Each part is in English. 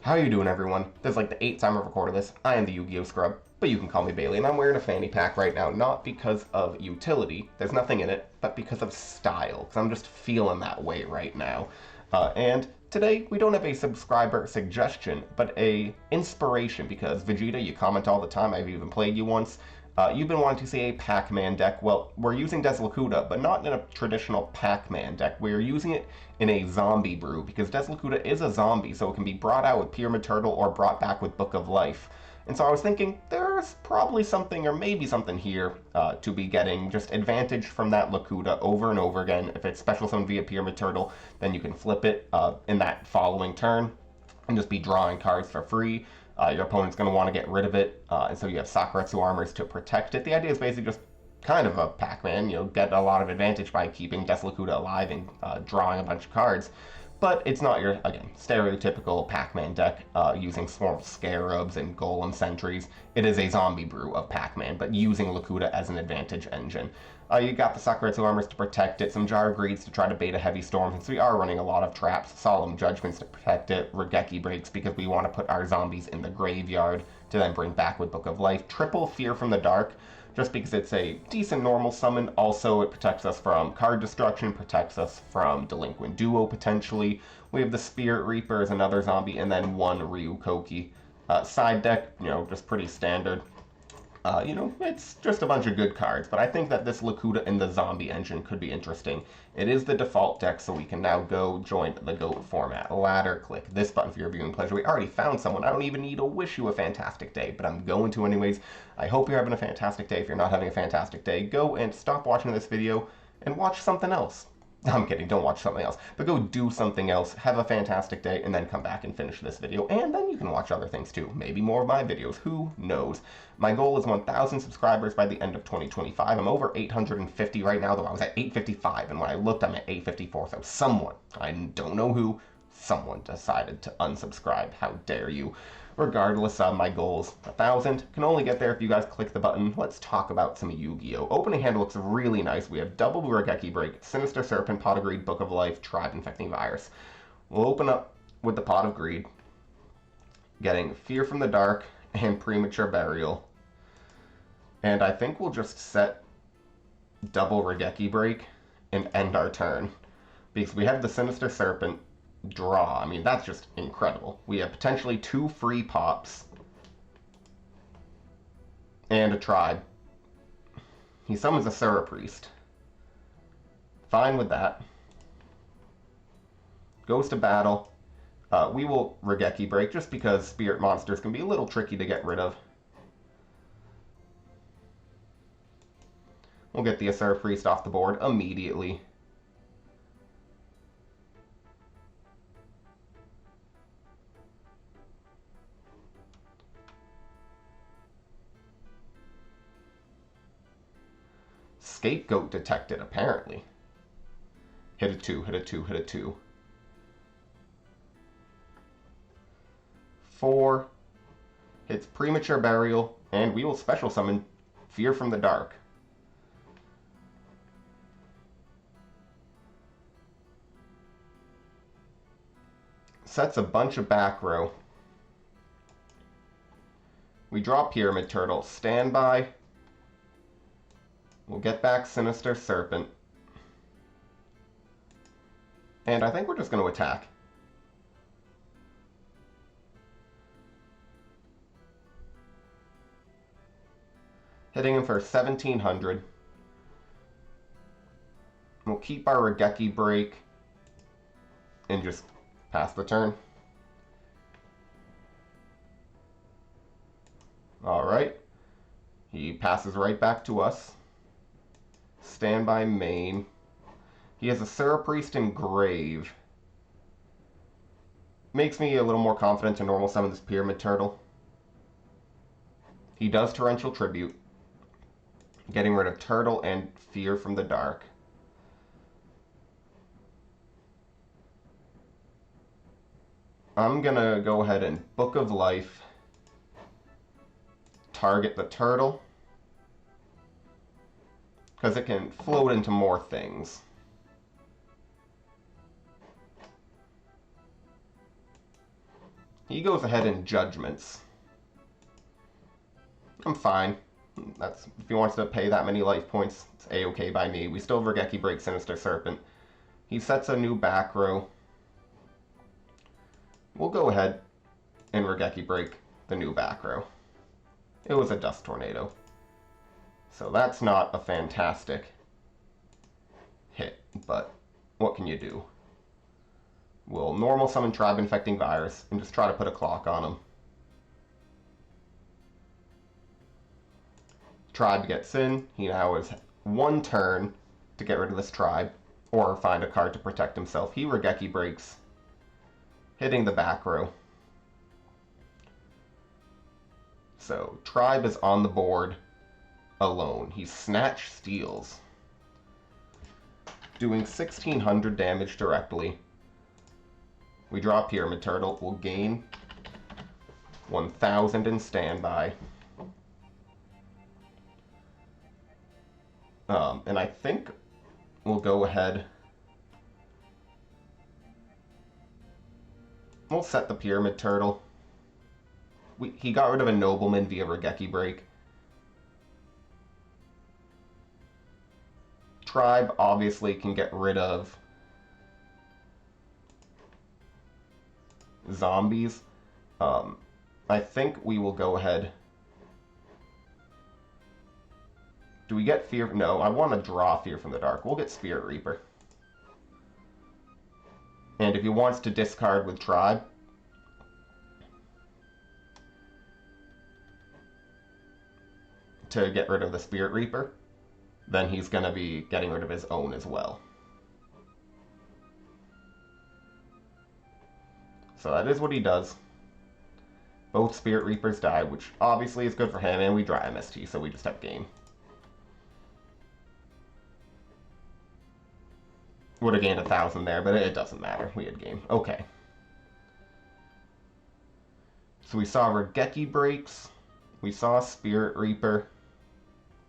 How are you doing, everyone? This is like the 8th time I've recorded this. I am the YuGiOh scrub, but you can call me Bailey, and I'm wearing a fanny pack right now, not because of utility, there's nothing in it, but because of style, because I'm just feeling that way right now. And today, we don't have a subscriber suggestion, but a inspiration, because Vegeta, you comment all the time, I've even played you once. You've been wanting to see a Pac-Man deck. Well, we're using Decklist, but not in a traditional Pac-Man deck. We're using it in a zombie brew, because Decklist is a zombie, so it can be brought out with Pyramid Turtle or brought back with Book of Life. And so I was thinking, there's probably something, or maybe something here, to be getting just advantage from that Lakuta over and over again. If it's special summon via Pyramid Turtle, then you can flip it in that following turn and just be drawing cards for free. Your opponent's going to want to get rid of it, and so you have Sakuretsu armors to protect it. The idea is basically just kind of a Pac-Man, get a lot of advantage by keeping Decklist alive and drawing a bunch of cards. But it's not your, again, stereotypical Pac-Man deck using Swarm Scarabs and Golem Sentries. It is a zombie brew of Pac-Man, but using Lakuta as an advantage engine. You got the Sakuretsu armors to protect it, some Jar Greeds to try to bait a heavy storm, since we are running a lot of traps, Solemn Judgments to protect it, Regeki Breaks because we want to put our zombies in the graveyard to then bring back with Book of Life, triple Fear from the Dark, just because it's a decent normal summon. Also, it protects us from card destruction, protects us from Delinquent Duo potentially. We have the Spirit Reaper as another zombie, and then one Ryukoki. Side deck, just pretty standard. It's just a bunch of good cards, but I think that this Lakuta in the zombie engine could be interesting. It is the default deck, so we can now go join the GOAT format. Ladder, click this button for your viewing pleasure. We already found someone. I don't even need to wish you a fantastic day, but I'm going to anyways. I hope you're having a fantastic day. If you're not having a fantastic day, go and stop watching this video and watch something else. I'm kidding, don't watch something else. But go do something else, have a fantastic day, and then come back and finish this video. And then you can watch other things too. Maybe more of my videos, who knows. My goal is 1,000 subscribers by the end of 2025. I'm over 850 right now, though I was at 855, and when I looked, I'm at 854. So someone, I don't know who, someone decided to unsubscribe. How dare you. Regardless of my goals, 1,000 can only get there if you guys click the button. Let's talk about some YuGiOh. Opening hand looks really nice. We have double Regeki Break, Sinister Serpent, Pot of Greed, Book of Life, Tribe Infecting Virus. We'll open up with the Pot of Greed, getting Fear from the Dark and Premature Burial. And I think we'll just set double Regeki Break and end our turn, because we have the Sinister Serpent draw. I mean, that's just incredible. We have potentially 2 free pops and a tribe. He summons a Sura Priest. Fine with that. Goes to battle. We will Regeki Break just because spirit monsters can be a little tricky to get rid of. We'll get the Sura Priest off the board immediately. Scapegoat detected, apparently. Hit a 2, hit a 2, hit a 2. 4. Hits Premature Burial, and we will special summon Fear from the Dark. Sets a bunch of back row. We draw Pyramid Turtle. Standby. We'll get back Sinister Serpent. And I think we're just going to attack. Hitting him for 1,700. We'll keep our Regeki Break and just pass the turn. Alright. He passes right back to us. Standby main. He has a Sura Priest and Grave. Makes me a little more confident to normal summon this Pyramid Turtle. He does Torrential Tribute, getting rid of Turtle and Fear from the Dark. I'm gonna go ahead and Book of Life, target the Turtle, because it can float into more things. He goes ahead and judgments. I'm fine. That's if he wants to pay that many life points, it's a-okay by me. We still Regeki break Sinister Serpent. He sets a new back row. We'll go ahead and Regeki break the new back row. It was a Dust Tornado. So that's not a fantastic hit, but what can you do? We'll normal summon Tribe Infecting Virus and just try to put a clock on him. Tribe gets in. He now has one turn to get rid of this tribe or find a card to protect himself. He Regeki breaks, hitting the back row. So Tribe is on the board alone. He Snatch Steals, doing 1600 damage directly. We draw Pyramid Turtle. We'll gain 1000 in standby. And I think we'll go ahead. We'll set the Pyramid Turtle. He got rid of a Nobleman via Regeki break. Tribe obviously can get rid of zombies. I think we will go ahead. Do we get Fear? No, I want to draw Fear from the Dark. We'll get Spirit Reaper. And if he wants to discard with Tribe, to get rid of the Spirit Reaper, then he's going to be getting rid of his own as well. So that is what he does. Both Spirit Reapers die, which obviously is good for him, and we draw MST, so we just have game. Would have gained 1000 there, but it doesn't matter. We had game. Okay. So we saw Regeki breaks. We saw Spirit Reaper.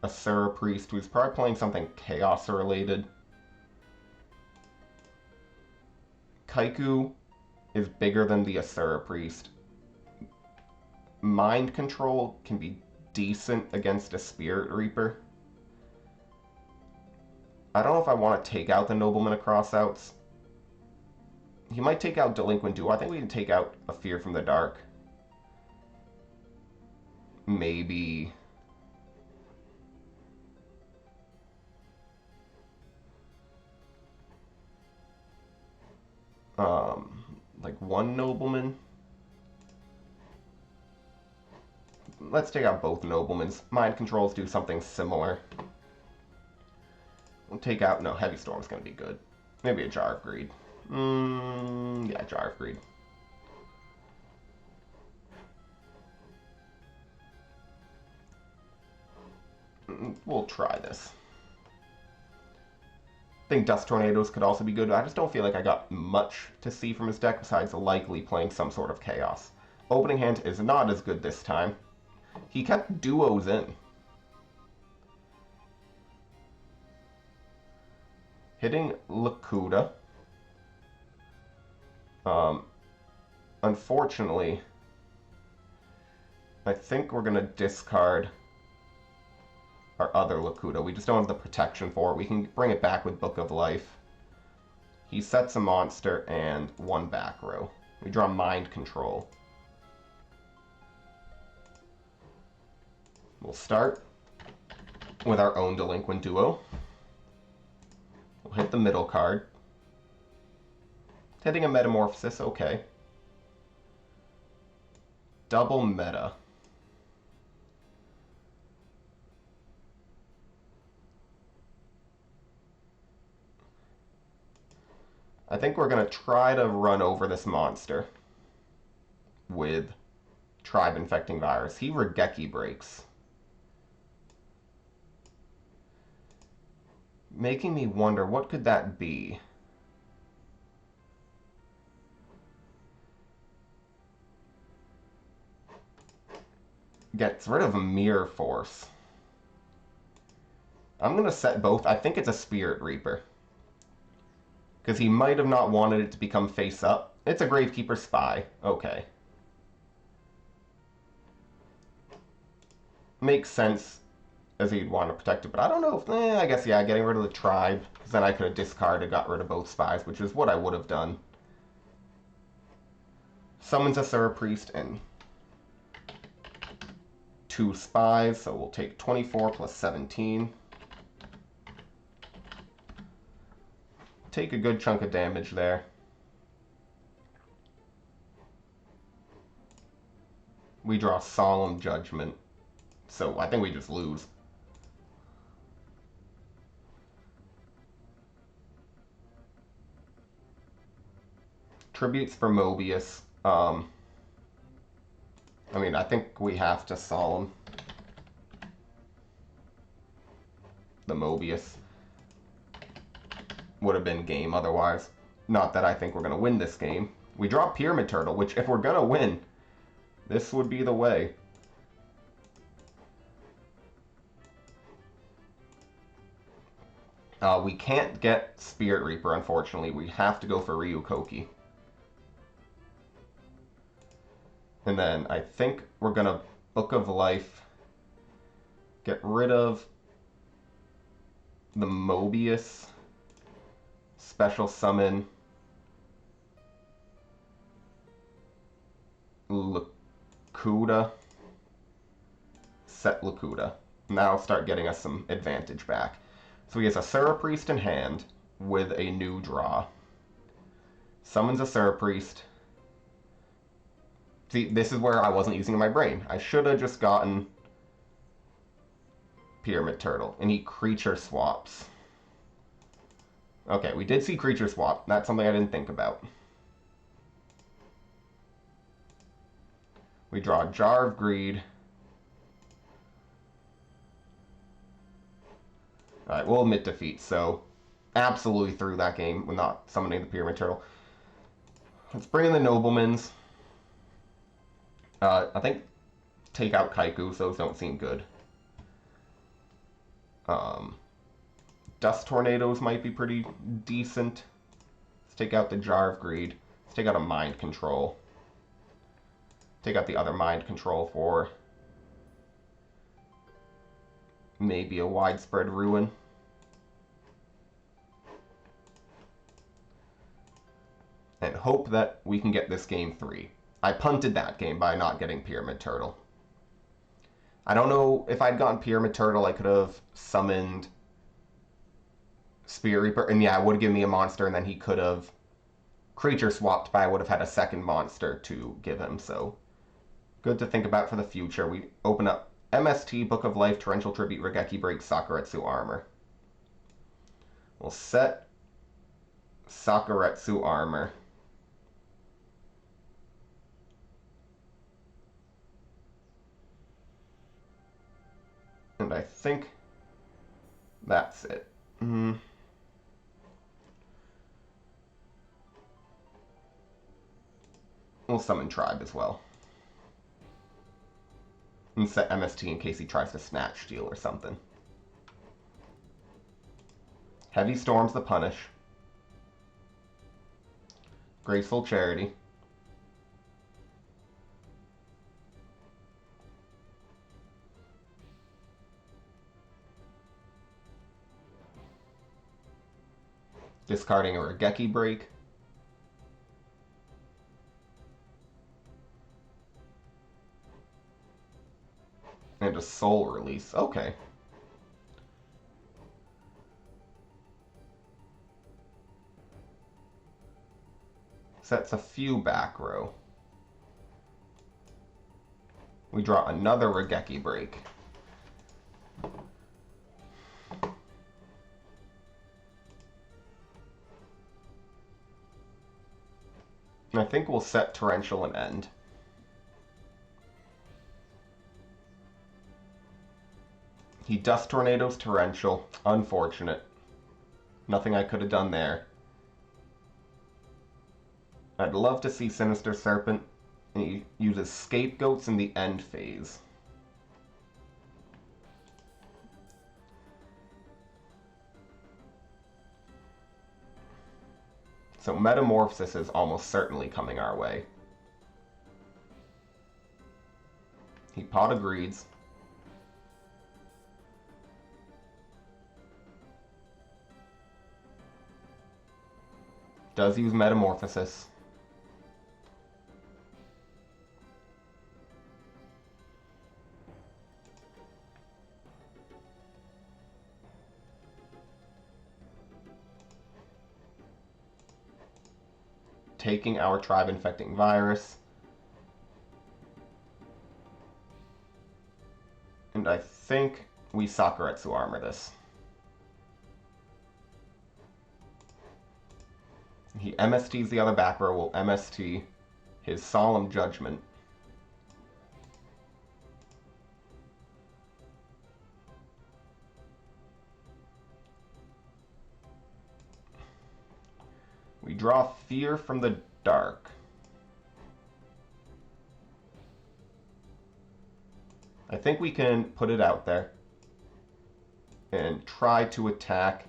Asura Priest, who's probably playing something Chaos related. Kaiku is bigger than the Asura Priest. Mind Control can be decent against a Spirit Reaper. I don't know if I want to take out the Nobleman of Crossouts. He might take out Delinquent Duo. I think we can take out a Fear from the Dark. Maybe. Like one Nobleman. Let's take out both Noblemans. Mind Controls do something similar. We'll take out... No, Heavy Storm's going to be good. Maybe a Jar of Greed. Yeah, Jar of Greed. We'll try this. I think Dust Tornadoes could also be good. I just don't feel like I got much to see from his deck besides likely playing some sort of Chaos. Opening hand is not as good this time. He kept duos in. Hitting Lakuta. Unfortunately, I think we're going to discard our other Lakuta. We just don't have the protection for it. We can bring it back with Book of Life. He sets a monster and one back row. We draw Mind Control. We'll start with our own Delinquent Duo. We'll hit the middle card. Hitting a Metamorphosis, okay. Double meta. I think we're going to try to run over this monster with Tribe Infecting Virus. He Regeki breaks. Making me wonder, what could that be? Gets rid of a Mirror Force. I'm going to set both. I think it's a Spirit Reaper. Because he might have not wanted it to become face up. It's a Gravekeeper Spy. Okay. makes sense as he'd want to protect it, but I don't know if, I guess, yeah, getting rid of the tribe, because then I could have discarded, got rid of both spies, which is what I would have done. Summons a Serra Priest and 2 spies, so we'll take 24 plus 17. Take a good chunk of damage there. We draw Solemn Judgment, so I think we just lose. Tributes for Mobius. I mean, I think we have to Solemn the Mobius. Would have been game otherwise. Not that I think we're going to win this game. We draw Pyramid Turtle, which if we're going to win, this would be the way. We can't get Spirit Reaper, unfortunately. We have to go for Ryukoki. And then I think we're going to Book of Life, get rid of the Mobius, special summon Lakuta, set Lakuta. Now start getting us some advantage back. So he has a Serra Priest in hand with a new draw. Summons a Serra Priest. See, this is where I wasn't using my brain. I should have just gotten Pyramid Turtle, and he creature swaps. Okay, we did see creature swap. That's something I didn't think about. We draw Jar of Greed. Alright, we'll admit defeat, so absolutely threw that game with not summoning the Pyramid Turtle. Let's bring in the Noblemans. I think take out Kaiku, those don't seem good. Dust Tornadoes might be pretty decent. Let's take out the Jar of Greed. Let's take out a Mind Control. Take out the other Mind Control for maybe a Widespread Ruin. And hope that we can get this game 3. I punted that game by not getting Pyramid Turtle. I don't know if I'd gotten Pyramid Turtle, I could have summoned Spirit Reaper. And yeah, it would have given me a monster, and then he could have creature swapped, but I would have had a second monster to give him. So good to think about for the future. We open up MST, Book of Life, Torrential Tribute, Regeki Break, Sakuretsu Armor. We'll set Sakuretsu Armor. And I think that's it. We'll summon Tribe as well. And set MST in case he tries to Snatch Steal or something. Heavy Storm's the punish. Graceful Charity. Discarding a Regeki Break. And a Soul Release. Okay. Sets a few back row. We draw another Regeki Break. And I think we'll set Torrential and end. He Dust Tornadoes Torrential. Unfortunate. Nothing I could have done there. I'd love to see Sinister Serpent. And he uses Scapegoats in the end phase. So Metamorphosis is almost certainly coming our way. He Pot of Greeds. Does use Metamorphosis. Taking our tribe-infecting virus. And I think we Sakuretsu armor this. He MSTs the other back row, will MST his Solemn Judgment. We draw Fear from the Dark. I think we can put it out there and try to attack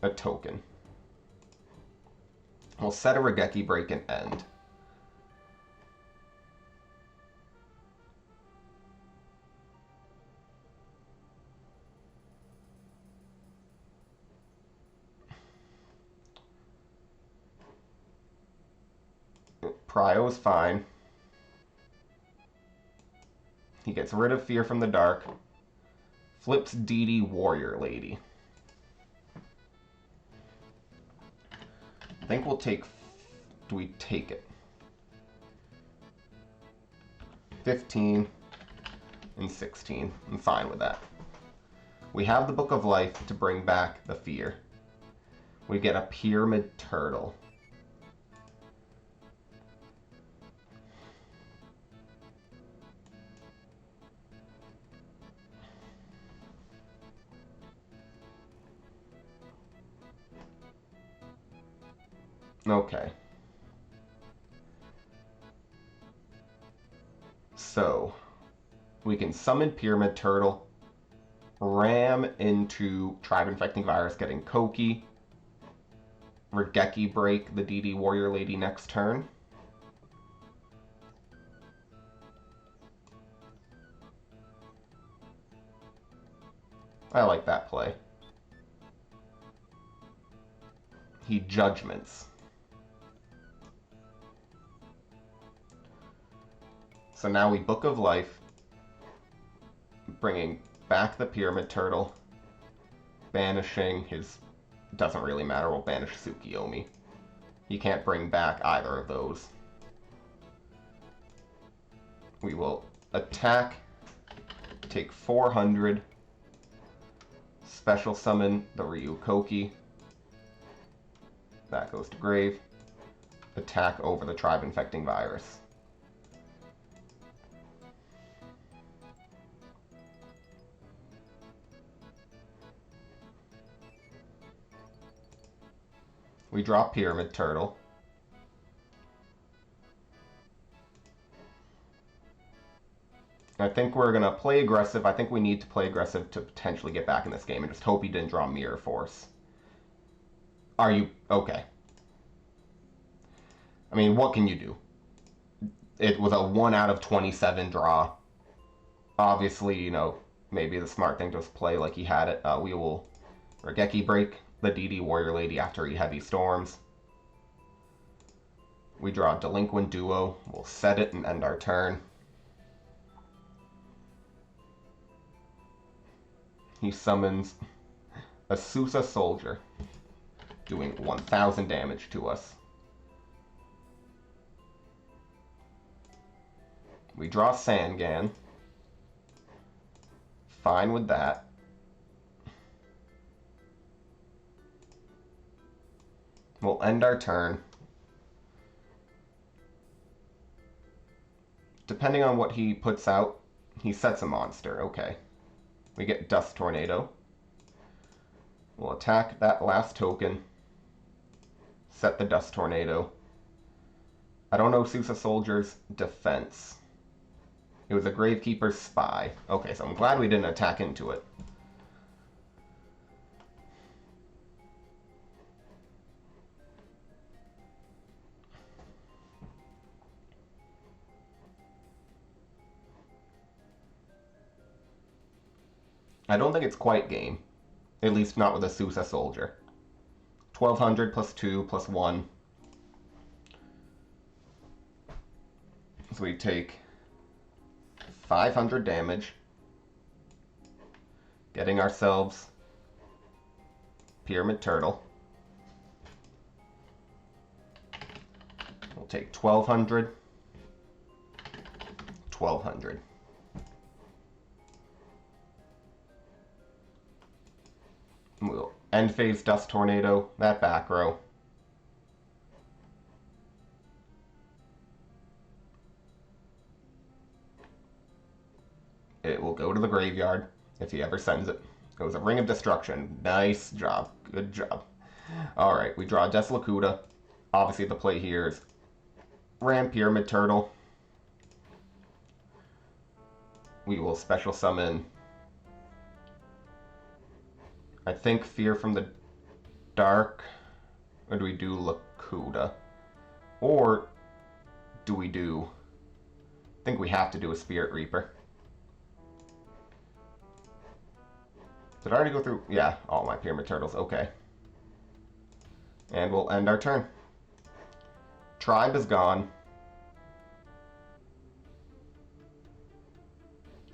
a token. We'll set a Regeki break and end. Prio's fine. He gets rid of Fear from the Dark. Flips DD Warrior Lady. I think we'll take... Do we take it? 15 and 16. I'm fine with that. We have the Book of Life to bring back the Fear. We get a Pyramid Turtle. Okay. So, we can summon Pyramid Turtle, ram into Tribe Infecting Virus, getting Koki, Regeki break the DD Warrior Lady next turn. I like that play. He Judgments. So now we Book of Life, bringing back the Pyramid Turtle, banishing his... Doesn't really matter, we'll banish Tsukiyomi. He can't bring back either of those. We will attack, take 400, special summon the Ryu Koki. That goes to grave. Attack over the Tribe Infecting Virus. We draw Pyramid Turtle. I think we're going to play aggressive. I think we need to play aggressive to potentially get back in this game and just hope he didn't draw Mirror Force. Are you... Okay. I mean, what can you do? It was a 1 out of 27 draw. Obviously, you know, maybe the smart thing to just play like he had it. We will Regeki break the DD Warrior Lady after he Heavy Storms. We draw Delinquent Duo. We'll set it and end our turn. He summons a Susa Soldier, doing 1,000 damage to us. We draw Sangan. Fine with that. We'll end our turn. Depending on what he puts out, he sets a monster. Okay. We get Dust Tornado. We'll attack that last token. Set the Dust Tornado. I don't know Susa Soldier's defense. It was a Gravekeeper's Spy. Okay, so I'm glad we didn't attack into it. I don't think it's quite game. At least not with a Susa Soldier. 1200 plus 2 plus 1. So we take 500 damage, getting ourselves Pyramid Turtle. We'll take 1200, 1200. We'll end phase Dust Tornado, that back row. It will go to the graveyard if he ever sends it. It was a Ring of Destruction. Nice job. Good job. Alright, we draw Deslocuta. Obviously the play here is Ram Pyramid Turtle. We will special summon, I think, Fear from the Dark. Or do we do Lakuta? Or do we do... I think we have to do a Spirit Reaper. Did I already go through? Yeah, all my Pyramid Turtles. Okay. And we'll end our turn. Tribe is gone.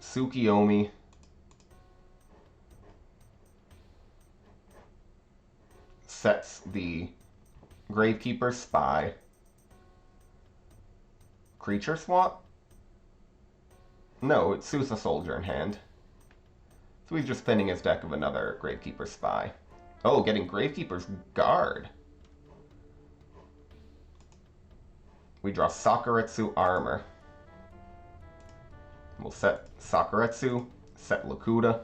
Tsukiyomi. Sets the Gravekeeper's Spy. Creature swap? No, it's Sousa Soldier in hand. So he's just thinning his deck of another Gravekeeper's Spy. Oh, getting Gravekeeper's Guard. We draw Sakuretsu Armor. We'll set Sakuretsu, set Lakuta.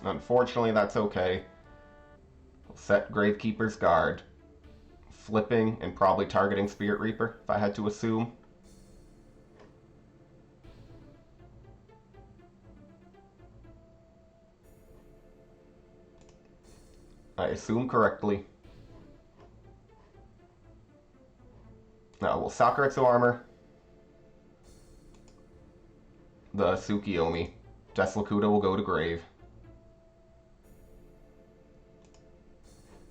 Unfortunately, that's okay. We'll set Gravekeeper's Guard. Flipping and probably targeting Spirit Reaper, if I had to assume. I assume correctly. Now we'll Sakuretsu Armor. The Tsukiyomi. Deslocuta will go to grave.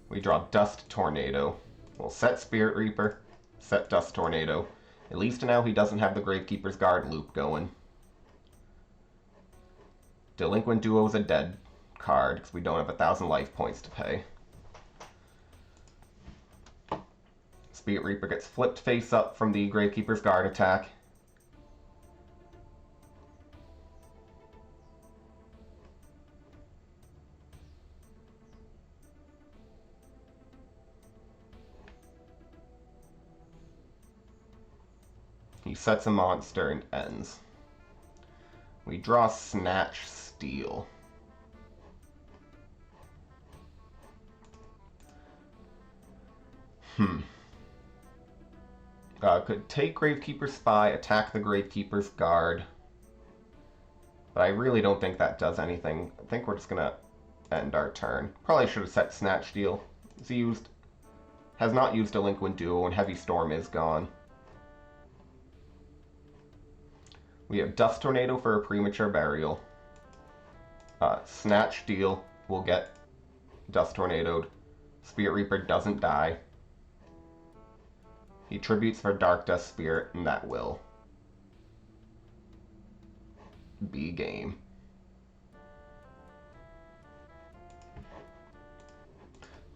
We draw Dust Tornado. We'll set Spirit Reaper, set Dust Tornado. At least now he doesn't have the Gravekeeper's Guard loop going. Delinquent Duo is a dead card because we don't have 1,000 life points to pay. Spirit Reaper gets flipped face up from the Gravekeeper's Guard attack. He sets a monster and ends. We draw Snatch Steel. Could take Gravekeeper's Spy, attack the Gravekeeper's Guard. But I really don't think that does anything. I think we're just gonna end our turn. Probably should have set Snatch Steel. Has not used Delinquent Duo, and Heavy Storm is gone. We have Dust Tornado for a premature burial. Snatch Steel will get Dust Tornadoed. Spirit Reaper doesn't die. He tributes for Dark Dust Spirit, and that will be game.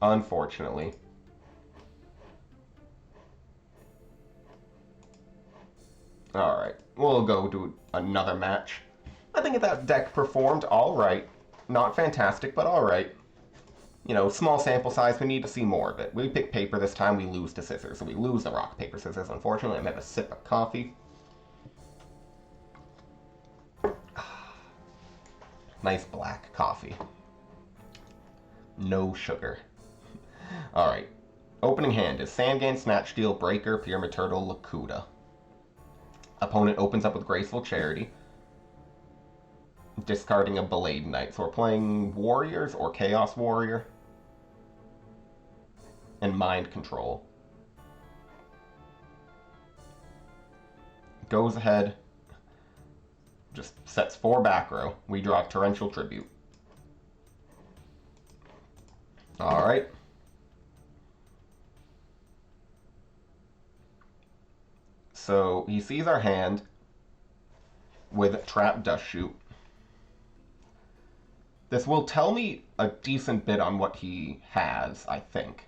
Unfortunately. Alright, we'll go to another match. I think that deck performed alright. Not fantastic, but alright. You know, small sample size, we need to see more of it. We pick paper this time, we lose to scissors. So we lose the rock, paper, scissors, unfortunately. I'm gonna have a sip of coffee. Nice black coffee. No sugar. Alright. Opening hand is Sandgain, Snatch Steel, Breaker, Pyramid Turtle, Lakuta. Opponent opens up with Graceful Charity. Discarding a Blade Knight. So we're playing Warriors or Chaos Warrior. And Mind Control. Goes ahead, just sets 4 back row. We draw Torrential Tribute. Alright. So he sees our hand with Trap Dust Shoot. This will tell me a decent bit on what he has, I think.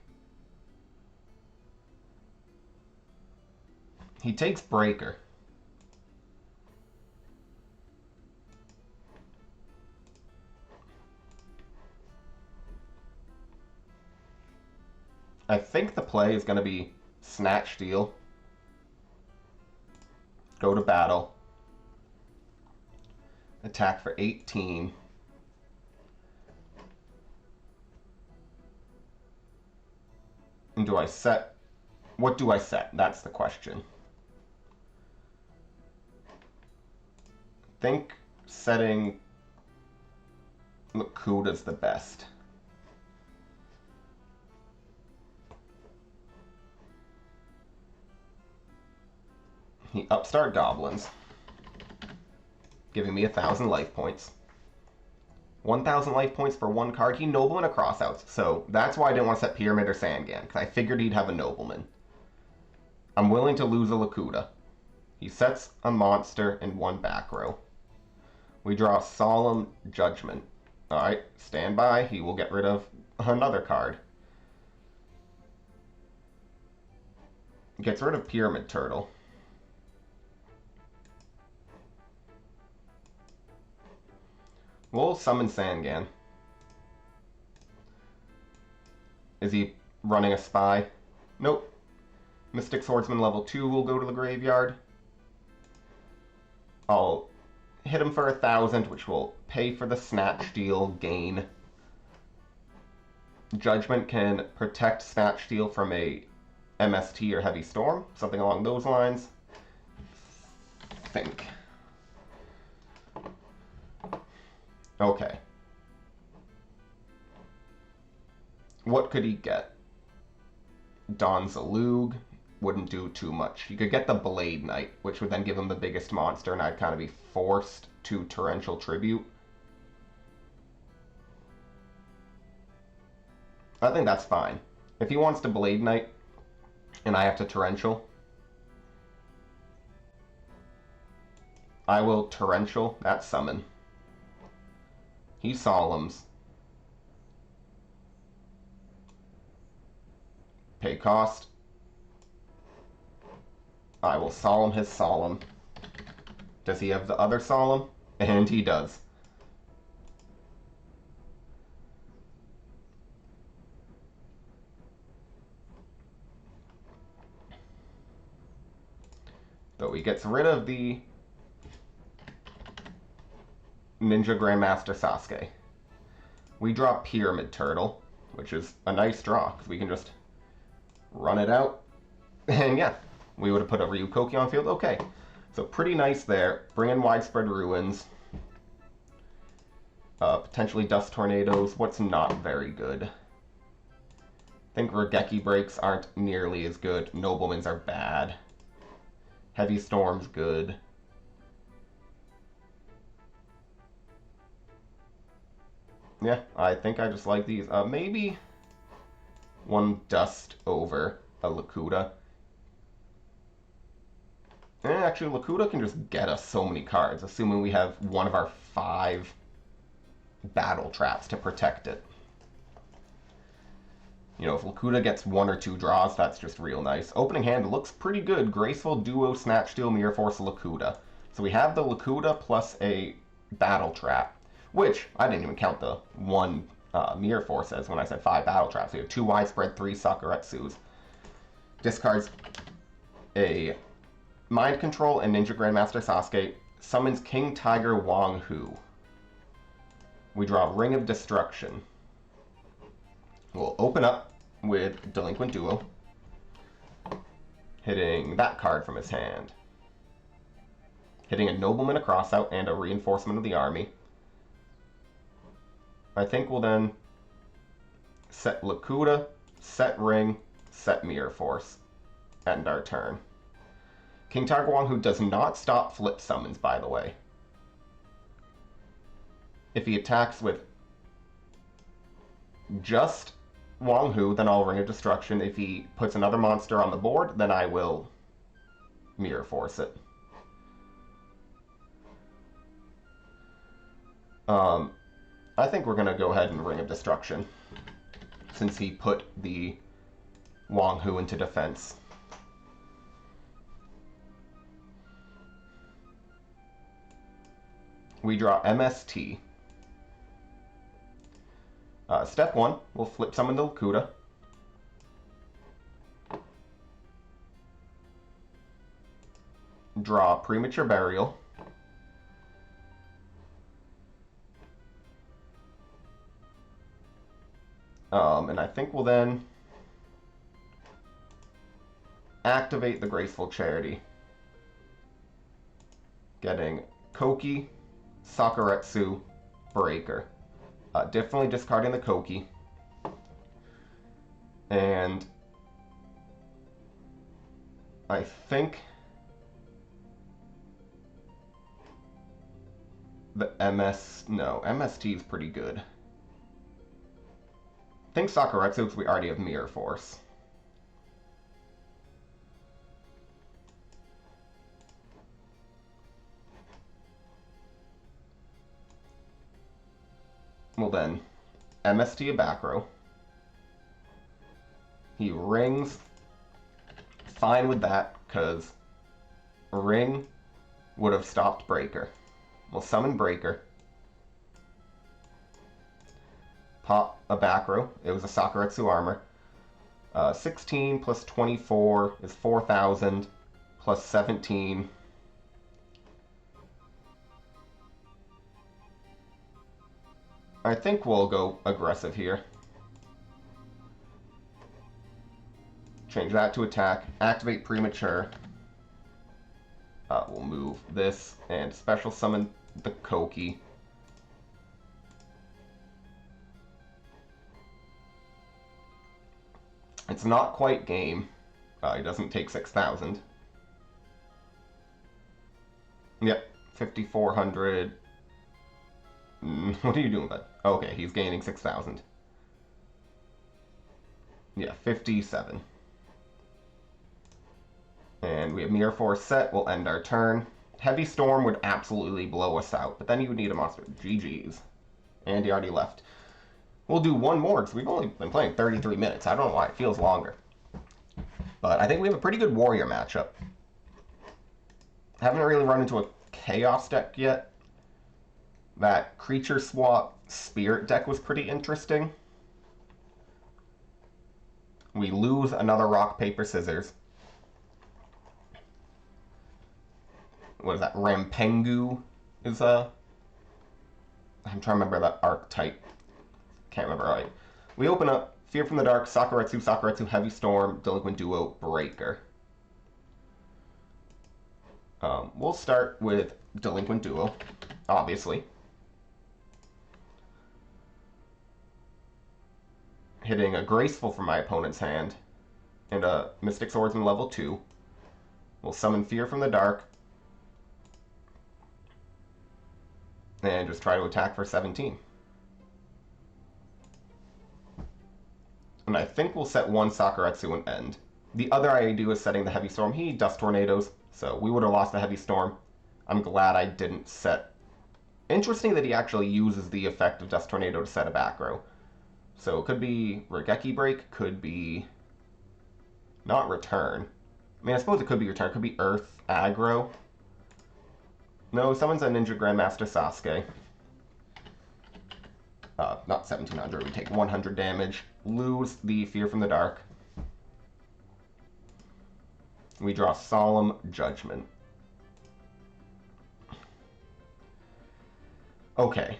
He takes Breaker. I think the play is going to be Snatch Steal, go to battle, attack for 18. And do I set? What do I set? That's the question. I think setting Lakuda's the best. He upstart Goblins, giving me 1,000 life points. 1,000 life points for one card. He Nobleman a Crossouts, so that's why I didn't want to set Pyramid or Sangan, because I figured he'd have a Nobleman. I'm willing to lose a Lakuda. He sets a monster in 1 back row. We draw Solemn Judgment. Alright, stand by. He will get rid of another card. Gets rid of Pyramid Turtle. We'll summon Sangan. Is he running a spy? Nope. Mystic Swordsman level 2 will go to the graveyard. I'll hit him for 1,000, which will pay for the Snatch Steal gain. Judgment can protect Snatch Steal from a MST or Heavy Storm, something along those lines. Think. Okay. What could he get? Don Zalug wouldn't do too much. He could get the Blade Knight, which would then give him the biggest monster, and I'd kind of be forced to Torrential Tribute. I think that's fine. If he wants to Blade Knight, and I have to Torrential, I will Torrential that summon. He Solemns. Pay cost. I will Solemn his Solemn. Does he have the other Solemn? And he does. Though he gets rid of the Ninja Grandmaster Sasuke. We draw Pyramid Turtle, which is a nice draw, because we can just run it out. And yeah, we would have put a Ryukoki on field. Okay, so pretty nice there. Bring in Widespread Ruins. Potentially Dust Tornadoes. What's not very good? I think Regeki Breaks aren't nearly as good. Noblemans are bad. Heavy Storm's good. Yeah, I think I just like these. Maybe one Dust over a Lakuda. And actually, Lakuda can just get us so many cards, assuming we have one of our 5 battle traps to protect it. You know, if Lakuda gets 1 or 2 draws, that's just real nice. Opening hand looks pretty good. Graceful Duo, Snatch Steal, Mirror Force, Lakuda. So we have the Lakuda plus a battle trap, which I didn't even count the 1 Mirror Force as when I said 5 battle traps. We have 2 Widespread, 3 Sakuretsus. Discards a Mind Control and Ninja Grandmaster Sasuke. Summons King Tiger Wang Hu. We draw Ring of Destruction. We'll open up with Delinquent Duo, hitting that card from his hand. Hitting a Nobleman, a Crossout, and a Reinforcement of the Army. I think we'll then set Lakuda, set Ring, set Mirror Force, end our turn. King Tiger Wong, who does not stop flip summons, by the way. If he attacks with just Wong Hu, then I'll Ring of Destruction. If he puts another monster on the board, then I will Mirror Force it. I think we're going to go ahead and Ring of Destruction, since he put the Wong Hu into defense. We draw MST. Step 1, we'll flip summon the Lakuta. Draw Premature Burial. And I think we'll then activate the Graceful Charity, getting Koki, Sakuretsu, Breaker. Definitely discarding the Koki. And I think the MST is pretty good. I think Sakuretsu, because we already have Mirror Force. Well then, MST a back row. He rings. Fine with that, because ring would have stopped Breaker. We'll summon Breaker. Pop a back row. It was a Sakuretsu armor. 16 plus 24 is 4,000 plus 17. I think we'll go aggressive here. Change that to attack. Activate Premature. We'll move this and special summon the Koki. It's not quite game. He doesn't take 6,000. Yep, 5,400. What are you doing, bud? Okay, he's gaining 6,000. Yeah, 57. And we have Mirror Force set. We'll end our turn. Heavy Storm would absolutely blow us out, but then you would need a monster. GG's. And he already left. We'll do one more, because we've only been playing 33 minutes. I don't know why it feels longer. But I think we have a pretty good warrior matchup. Haven't really run into a chaos deck yet. That creature swap spirit deck was pretty interesting. We lose another rock, paper, scissors. What is that? Rampengu is a... I'm trying to remember that archetype. Can't remember right. We open up Fear from the Dark, Sakuretsu, Sakuretsu, Heavy Storm, Delinquent Duo, Breaker. We'll start with Delinquent Duo, obviously. Hitting a Graceful from my opponent's hand and a Mystic Swordsman level 2. We'll summon Fear from the Dark and just try to attack for 17. And I think we'll set one Sakuretsu and end. The other idea is setting the Heavy Storm. He Dust Tornadoes, so we would have lost the Heavy Storm. I'm glad I didn't set... Interesting that he actually uses the effect of Dust Tornado to set a back row. So it could be Regeki Break, could be... not Return. I mean, I suppose it could be Return. It could be Earth, Aggro. No, summons a Ninja Grandmaster Sasuke. Not 1,700, we take 100 damage. Lose the Fear from the Dark. We draw Solemn Judgment. Okay.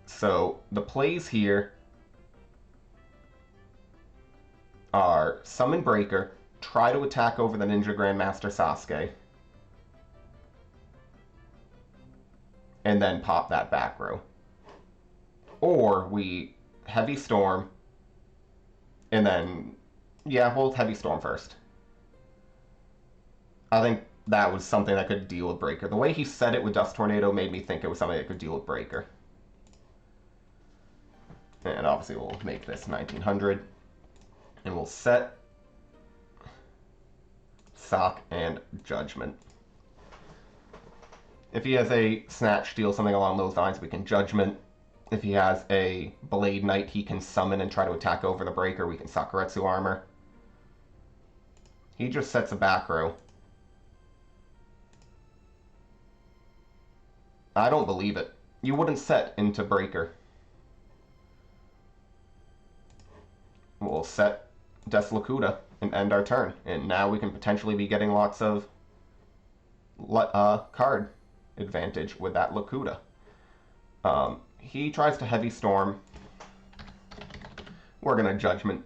So, the plays here are Summon Breaker, try to attack over the Ninja Grandmaster Sasuke, and then pop that back row. Or we Heavy Storm, and then, yeah, we'll Heavy Storm first. I think that was something that could deal with Breaker. The way he said it with Dust Tornado made me think it was something that could deal with Breaker. And obviously we'll make this 1900. And we'll set, Sock, and Judgment. If he has a Snatch Steal, something along those lines, we can Judgment. If he has a Blade Knight, he can summon and try to attack over the Breaker. We can Sakuretsu Armor. He just sets a back row. I don't believe it. You wouldn't set into Breaker. We'll set Deslocuta and end our turn. And now we can potentially be getting lots of card advantage with that Lakuta. He tries to Heavy Storm. We're going to Judgment.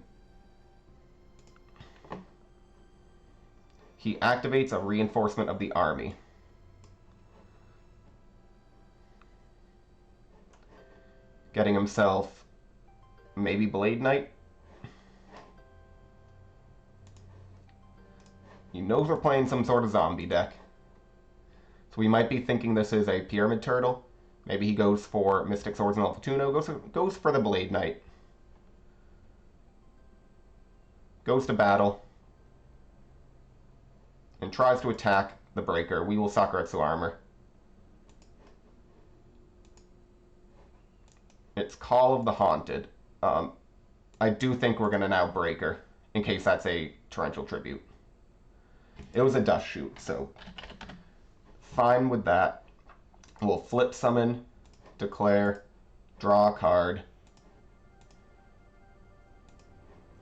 He activates a Reinforcement of the Army. Getting himself maybe Blade Knight. He knows we're playing some sort of zombie deck. So we might be thinking this is a Pyramid Turtle. Maybe he goes for Mystic Swords and Alfatuno, goes for the Blade Knight. Goes to battle. And tries to attack the Breaker. We will Sakuretsu Armor. It's Call of the Haunted. I do think we're going to now Breaker, in case that's a Torrential Tribute. It was a Dust Shoot, so fine with that. We'll Flip Summon, declare, draw a card,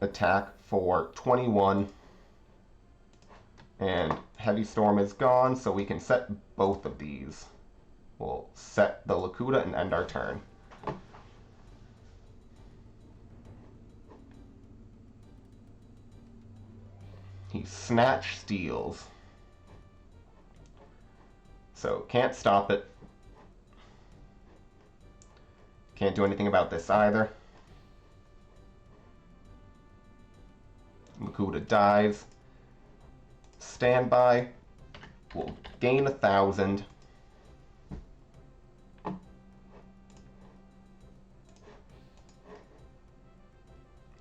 attack for 21, and Heavy Storm is gone, so we can set both of these. We'll set the Lakuta and end our turn. He Snatch Steals. So can't stop it. Can't do anything about this either. Lakuta dies. Standby. We'll gain 1,000.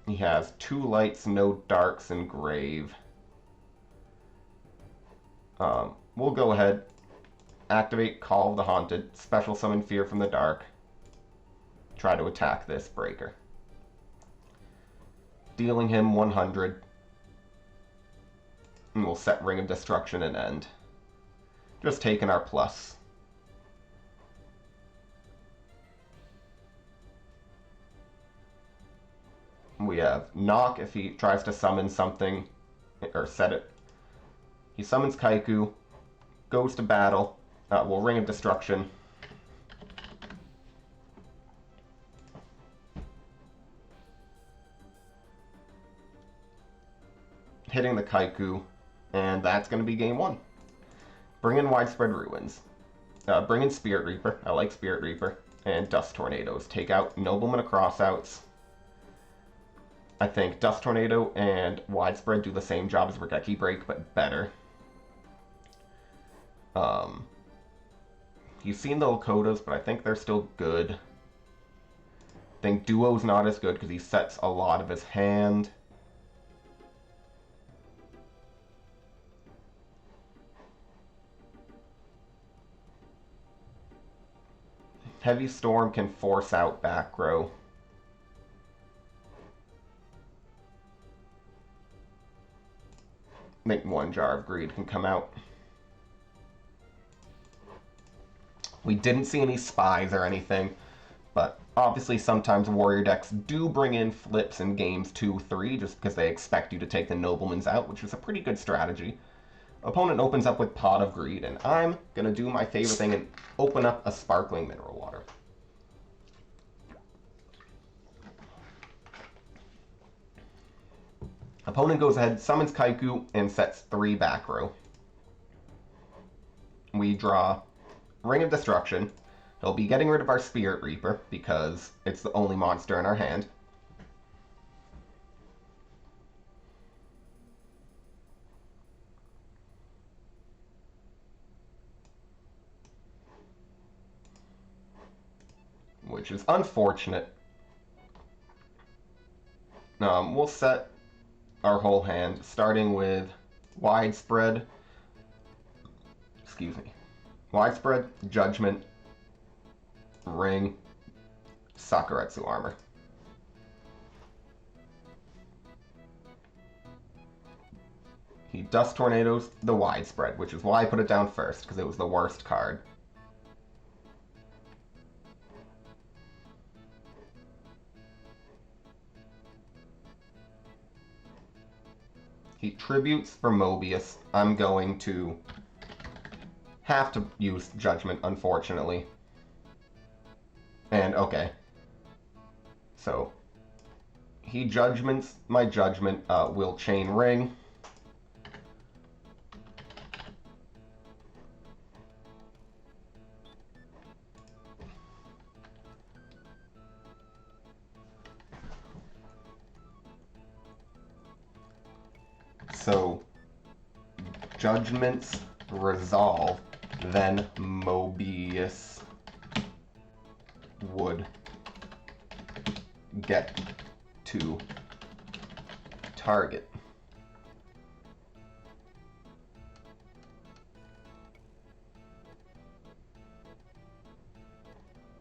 He has 2 lights, no darks, and grave. We'll go ahead, activate Call of the Haunted, special summon Fear from the Dark, try to attack this Breaker. Dealing him 100, and we'll set Ring of Destruction and end. Just taking our plus. We have Knock if he tries to summon something, or set it. He summons Kaiku, goes to battle. We'll Ring of Destruction. Hitting the Kaiku, and that's going to be game 1. Bring in Widespread Ruins. Bring in Spirit Reaper. I like Spirit Reaper. And Dust Tornadoes. Take out Nobleman of Crossouts. I think Dust Tornado and Widespread do the same job as Regeki Break, but better. You've seen the Lakotas, but I think they're still good. I think Duo's not as good because he sets a lot of his hand. Heavy Storm can force out back row. I think 1 Jar of Greed can come out. We didn't see any spies or anything, but obviously sometimes warrior decks do bring in flips in games 2-3 just because they expect you to take the noblemans out, which is a pretty good strategy. Opponent opens up with Pot of Greed, and I'm going to do my favorite thing and open up a Sparkling Mineral Water. Opponent goes ahead, summons Kaiku, and sets 3 back row. We draw Ring of Destruction. He'll be getting rid of our Spirit Reaper because it's the only monster in our hand. which is unfortunate. We'll set our whole hand, starting with widespread, widespread, judgment, ring, Sakuretsu armor. He dust tornadoes the widespread, which is why I put it down first, because it was the worst card. He tributes for Mobius. I'm going to have to use Judgment, unfortunately. And, okay. So, he judgments my Judgment, will chain ring. So, judgments resolve, then Mobius would get to target.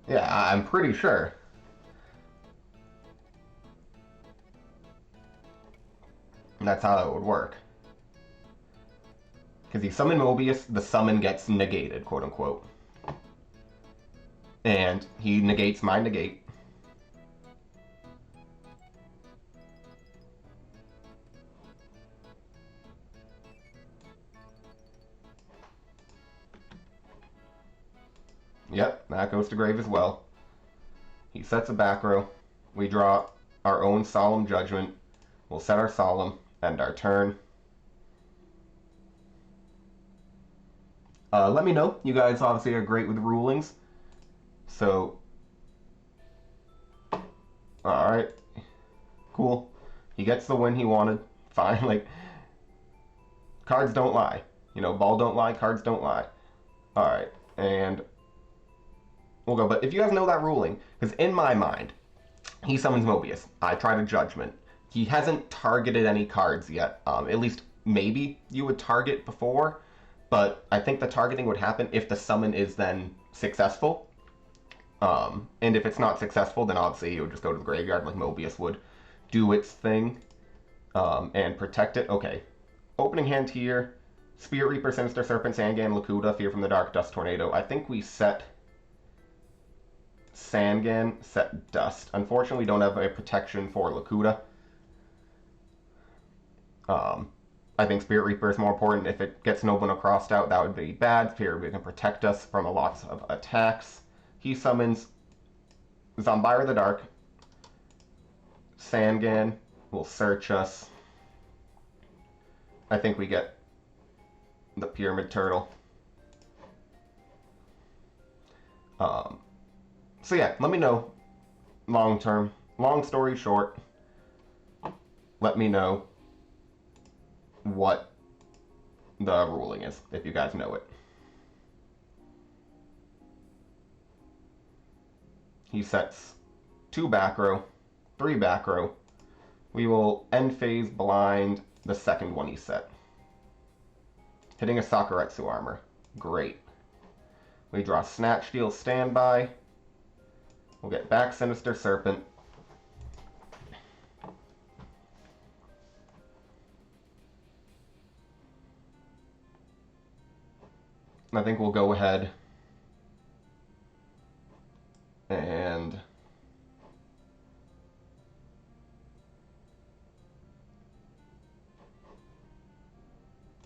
Yeah, I'm pretty sure. That's how it would work. Because you summon Mobius, the summon gets negated, quote unquote. And he negates my negate. Yep, that goes to grave as well. He sets a back row. We draw our own Solemn Judgment. We'll set our Solemn, end our turn. Let me know. You guys obviously are great with rulings. So, alright. Cool. He gets the win he wanted. Fine. Like, cards don't lie. You know, ball don't lie, cards don't lie. Alright. And we'll go. But if you guys know that ruling, because in my mind, he summons Mobius. I try to Judgment. He hasn't targeted any cards yet. At least maybe you would target before. But I think the targeting would happen if the summon is then successful. And if it's not successful, then obviously it would just go to the graveyard like Mobius would. Do its thing. And protect it. Okay. Opening hand here. Spirit Reaper, Sinister Serpent, Sangan, Lakuta, Fear from the Dark, Dust Tornado. I think we set Sangan, set Dust. Unfortunately, we don't have a protection for Lakuta. I think Spirit Reaper is more important. If it gets Nobuna crossed out, that would be bad. Spirit Reaper can protect us from a lot of attacks. He summons Zombira the Dark. Sangan will search us. I think we get the Pyramid Turtle. So yeah, let me know long term. Long story short, let me know what the ruling is, if you guys know it. He sets 2 back row, 3 back row. We will end phase blind the second one he set. Hitting a Sakuretsu armor. Great. We draw Snatch Steal Standby. We'll get back Sinister Serpent. I think we'll go ahead and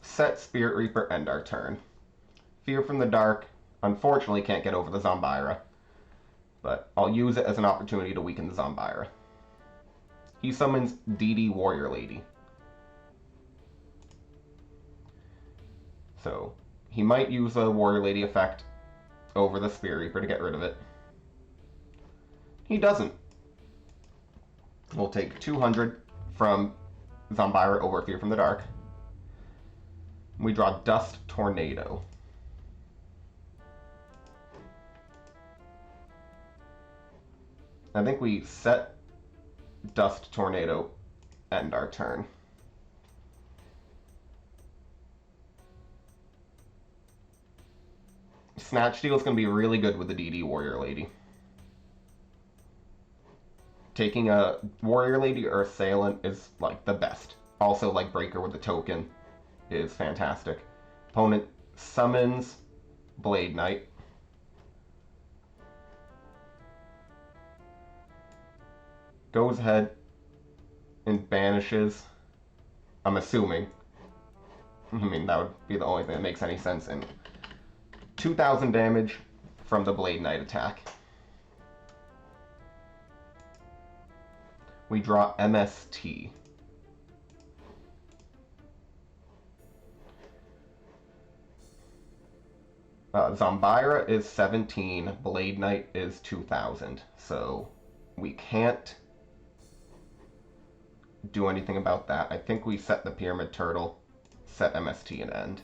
set Spirit Reaper, end our turn. Fear from the Dark, unfortunately can't get over the Zombira, but I'll use it as an opportunity to weaken the Zombira. He summons DD Warrior Lady. So, he might use the Warrior Lady effect over the Spirit Reaper to get rid of it. He doesn't. We'll take 200 from Zombira over Fear from the Dark. We draw Dust Tornado. I think we set Dust Tornado, end our turn. Snatch Steal is going to be really good with the DD Warrior Lady. Taking a Warrior Lady or Assailant is like the best. Also, like Breaker with the token is fantastic. Opponent summons Blade Knight. Goes ahead and banishes. I'm assuming. I mean, that would be the only thing that makes any sense. And 2,000 damage from the Blade Knight attack. We draw MST. Zombira is 17, Blade Knight is 2,000, so we can't do anything about that. I think we set the Pyramid Turtle, set MST and end.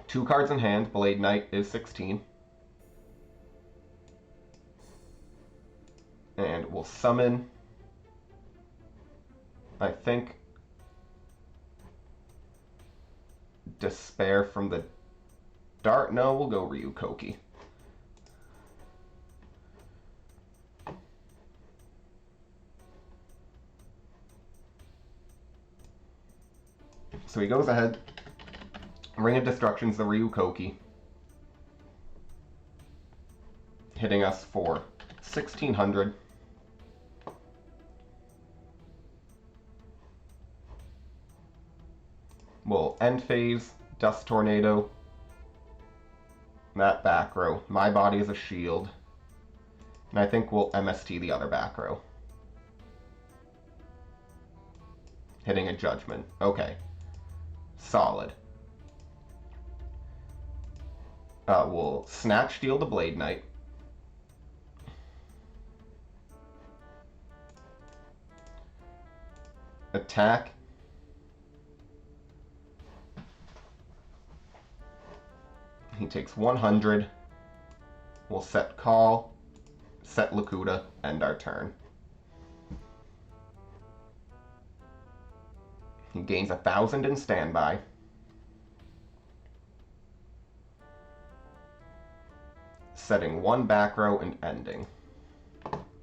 Two cards in hand, Blade Knight is 16. And we'll summon, I think, Despair from the Dart. No, we'll go YuGiOh. So he goes ahead. Ring of Destruction's the YuGiOh, hitting us for 1,600. We'll end phase, Dust Tornado, that back row. My body is a shield. And I think we'll MST the other back row. Hitting a Judgment. Okay. Solid. We'll Snatch Steal the Blade Knight. Attack. He takes 100. We'll set Call, set Lakuta, end our turn. He gains 1,000 in standby. Setting one back row and ending.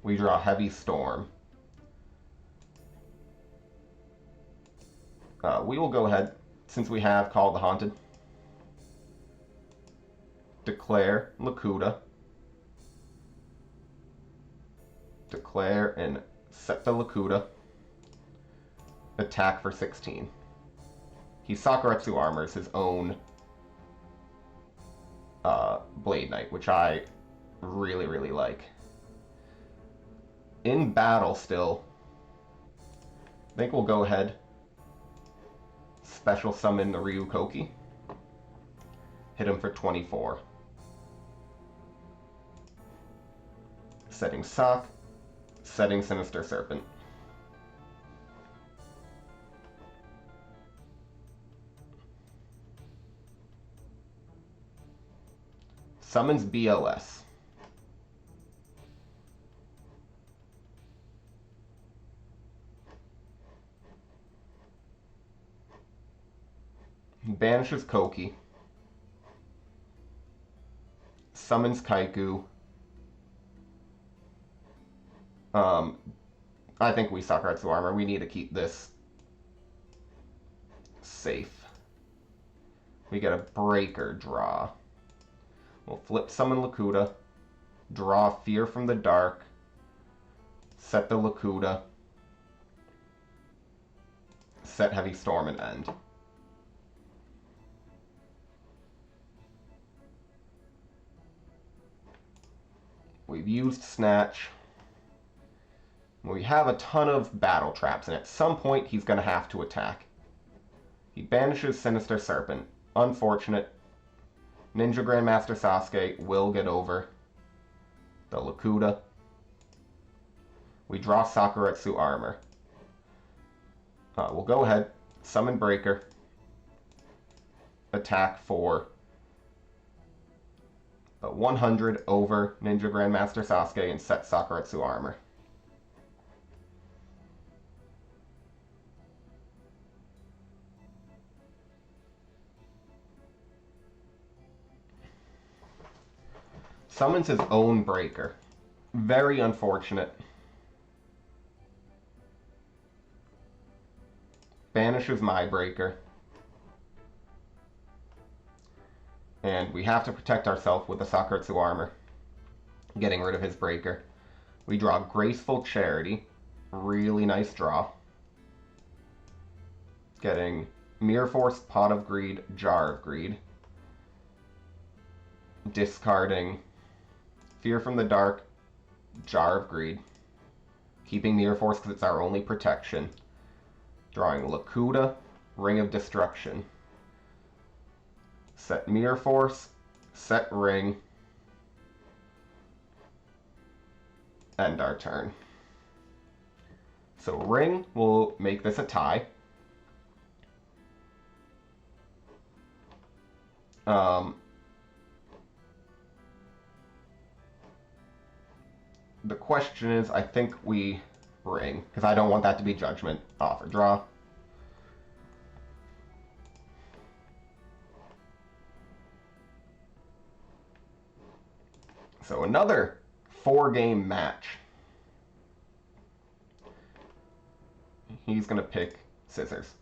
We draw Heavy Storm. We will go ahead, since we have Call the Haunted. Declare Lakuta. Declare and set the Lakuta. Attack for 16. He Sakuretsu armors his own Blade Knight, which I really, really like. In battle still, I think we'll go ahead, special summon the YuGiOh. Hit him for 24. Setting Sock, setting Sinister Serpent. Summons BLS. Banishes Koki. Summons Kaiku. I think we Sakuretsu armor. We need to keep this safe. We get a Breaker draw. We'll flip summon Lakuta. Draw Fear from the Dark. Set the Lakuta. Set Heavy Storm and end. We've used Snatch. We have a ton of battle traps, and at some point he's going to have to attack. He banishes Sinister Serpent. Unfortunate. Ninja Grandmaster Sasuke will get over the Lakuta. We draw Sakuretsu armor. We'll go ahead, summon Breaker. Attack for 100 over Ninja Grandmaster Sasuke and set Sakuretsu armor. Summons his own breaker. Very unfortunate. Banishes my breaker. And we have to protect ourselves with the Sakuretsu armor. Getting rid of his breaker. We draw Graceful Charity. Really nice draw. Getting Mirror Force, Pot of Greed, Jar of Greed. Discarding Fear from the Dark, Jar of Greed. Keeping Mirror Force because it's our only protection. Drawing Lakuta, Ring of Destruction. Set Mirror Force, set Ring. End our turn. So Ring will make this a tie. The question is, I think we Ring, because I don't want that to be Judgment. Offer draw. So another 4-game match. He's going to pick scissors.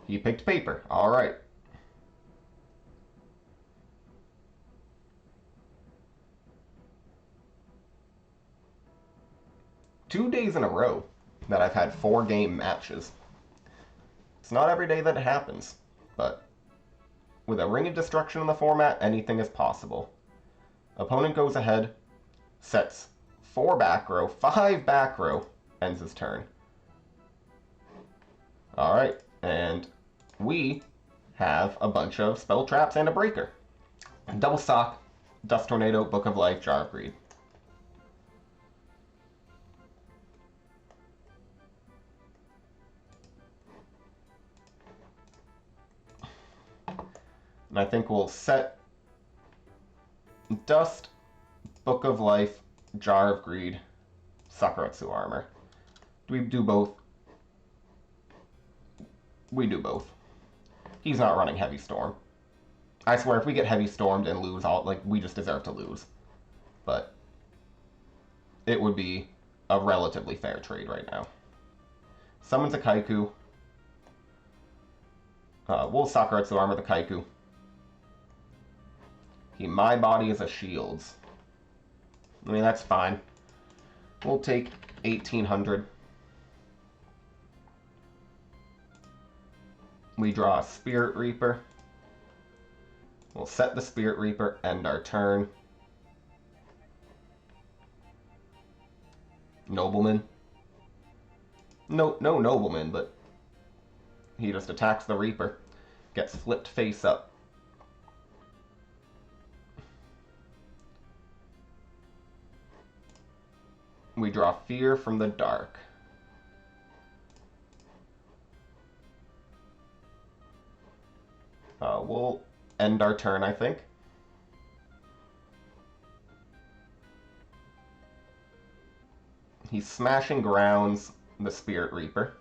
He picked paper. All right. Two days in a row that I've had 4-game matches. It's not every day that it happens, but with a Ring of Destruction in the format, anything is possible. Opponent goes ahead, sets 4 back row, 5 back row, ends his turn. Alright, and we have a bunch of spell traps and a breaker. Double stock, Dust Tornado, Book of Life, Jar of Greed. And I think we'll set Dust, Book of Life, Jar of Greed, Sakuretsu armor. Do we do both? We do both. He's not running Heavy Storm. I swear, if we get Heavy Stormed and lose, we just deserve to lose. But it would be a relatively fair trade right now. Summons a Kaiku. We'll Sakuretsu armor the Kaiku. My body is a shields. I mean, that's fine. We'll take 1800. We draw a Spirit Reaper. We'll set the Spirit Reaper, end our turn. Nobleman. No Nobleman, but he just attacks the Reaper. Gets flipped face up. We draw Fear from the Dark. We'll end our turn, I think. He's smashing grounds the Spirit Reaper.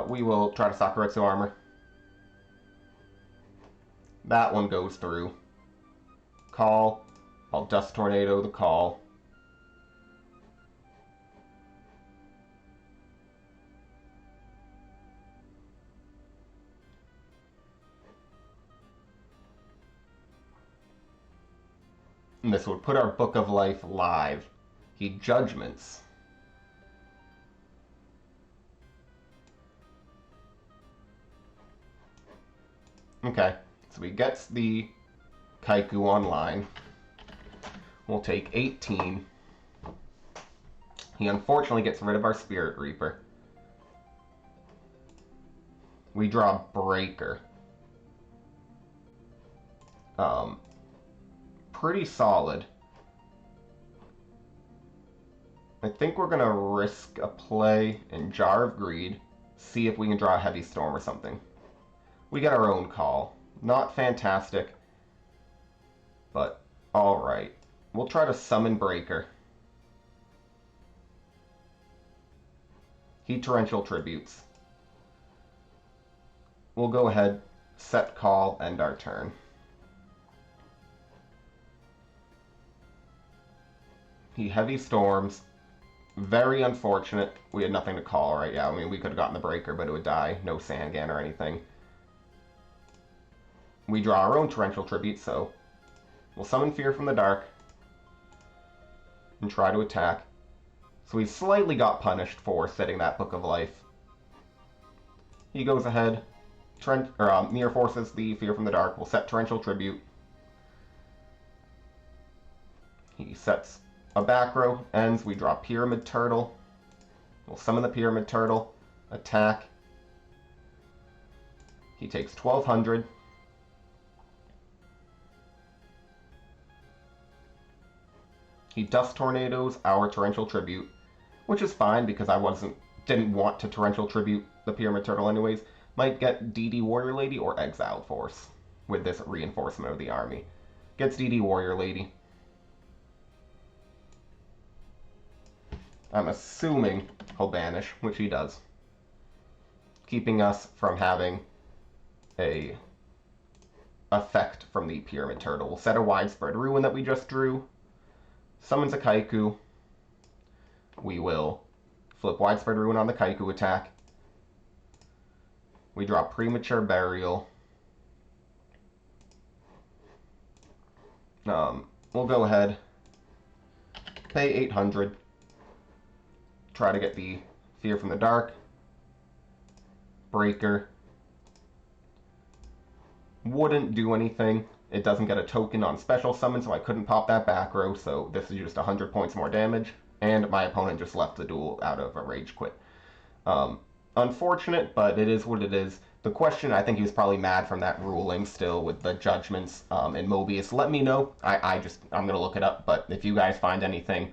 We will try to Sakuretsu armor. That one goes through. Call. I'll Dust Tornado the call. And this would put our Book of Life live. He Judgments. Okay, so he gets the Kaiku online. We'll take 18. He unfortunately gets rid of our Spirit Reaper. We draw Breaker. Pretty solid. I think we're gonna risk a play in Jar of Greed see if we can draw a Heavy Storm or something. We get our own call. Not fantastic, but alright. We'll try to summon Breaker. He Torrential Tributes. We'll go ahead, set call, end our turn. He Heavy Storms. Very unfortunate. We had nothing to call, right? Yeah, I mean, we could have gotten the Breaker, but it would die. No Sandgan or anything. We draw our own Torrential Tribute, so we'll summon Fear from the Dark and try to attack. So we slightly got punished for setting that Book of Life. He goes ahead, Mirror Forces the Fear from the Dark. We'll set Torrential Tribute. He sets a back row, ends. We draw Pyramid Turtle. We'll summon the Pyramid Turtle, attack. He takes 1200. He Dust Tornadoes our Torrential Tribute, which is fine because I didn't want to Torrential Tribute the Pyramid Turtle anyways. Might get DD Warrior Lady or Exiled Force with this reinforcement of the army. Gets DD Warrior Lady. I'm assuming he'll banish, which he does, keeping us from having a effect from the Pyramid Turtle. We'll set a Widespread Ruin that we just drew. Summons a Kaiku. We will flip Widespread Ruin on the Kaiku attack. We draw Premature Burial. We'll go ahead, pay 800. Try to get the Fear from the Dark. Breaker. Wouldn't do anything. It doesn't get a token on special summon, so I couldn't pop that back row, so this is just 100 points more damage. And my opponent just left the duel out of a rage quit. Unfortunate, but it is what it is. The question, I think he was probably mad from that ruling still with the judgments in Mobius. Let me know. I'm going to look it up, but if you guys find anything,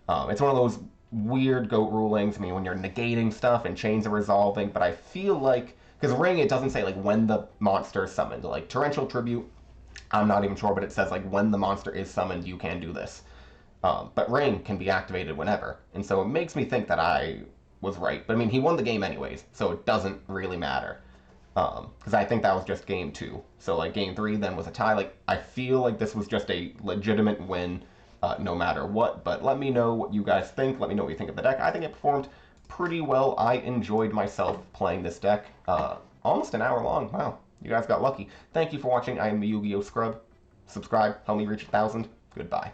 it's one of those weird GOAT rulings. I mean, when you're negating stuff and chains are resolving, but I feel like, because Ring, it doesn't say like when the monster is summoned. Like Torrential Tribute, I'm not even sure, but it says like when the monster is summoned, you can do this. But Ring can be activated whenever, and so it makes me think that I was right. But I mean, he won the game anyways, so it doesn't really matter. Because I think that was just game 2. So like game 3 then was a tie. Like I feel like this was just a legitimate win, no matter what. But let me know what you guys think. Let me know what you think of the deck. I think it performed pretty well. I enjoyed myself playing this deck. Almost an hour long. Wow, you guys got lucky. Thank you for watching. I am the YuGiOh Scrub. Subscribe. Help me reach 1,000. Goodbye.